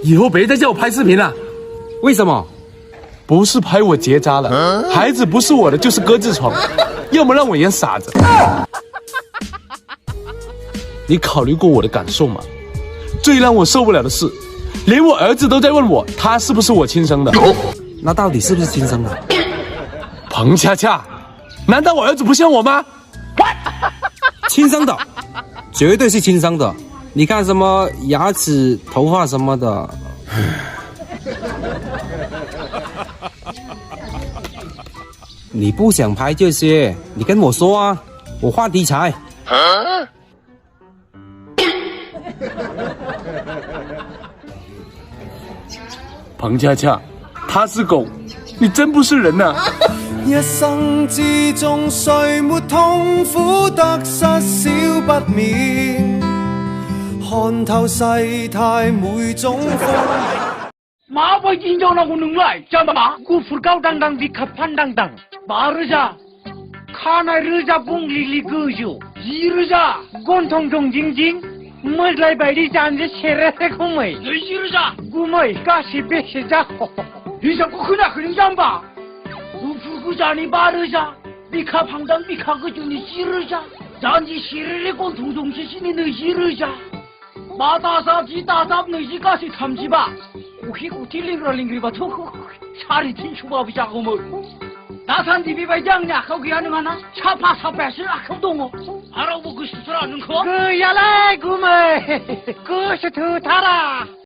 以后别再叫我拍视频了。为什么？不是拍我结扎了，孩子不是我的就是搁痔疮，要么让我演傻子。你考虑过我的感受吗？最让我受不了的是，连我儿子都在问我他是不是我亲生的。那到底是不是亲生的？彭恰恰，难道我儿子不像我吗？亲生的，绝对是亲生的。你看什么牙齿、头发什么的。你不想拍这些，你跟我说啊，我换题材。彭恰恰，他是狗，你真不是人呐！一生之中，誰沒痛苦得失少不免？看透世態每種風。Maapa jinjau na gunung lai, jamba gufur kau dang di kapan dang. Baruja, kana ruja bung lili guju, jiruja gontong dong jing, mazlai baidi janje shere kumai. Jiruja, gumai kasi besi jako. Bisa kukuna kuning jamba. Gufur gujani baruja, di kapang dang di kaguju ni jiruja, janji shere gontong dong sini ni jiruja. 마다삽지 다삽 너희 가시 참지바 우히 링그리바 토크 차리 tin추바비 자고뭐 나산 디비바 장냐 거기 하는 하나 차파 사패스 아까동어 알아보고 싶더라는 거 그야래 구매 그시 투타라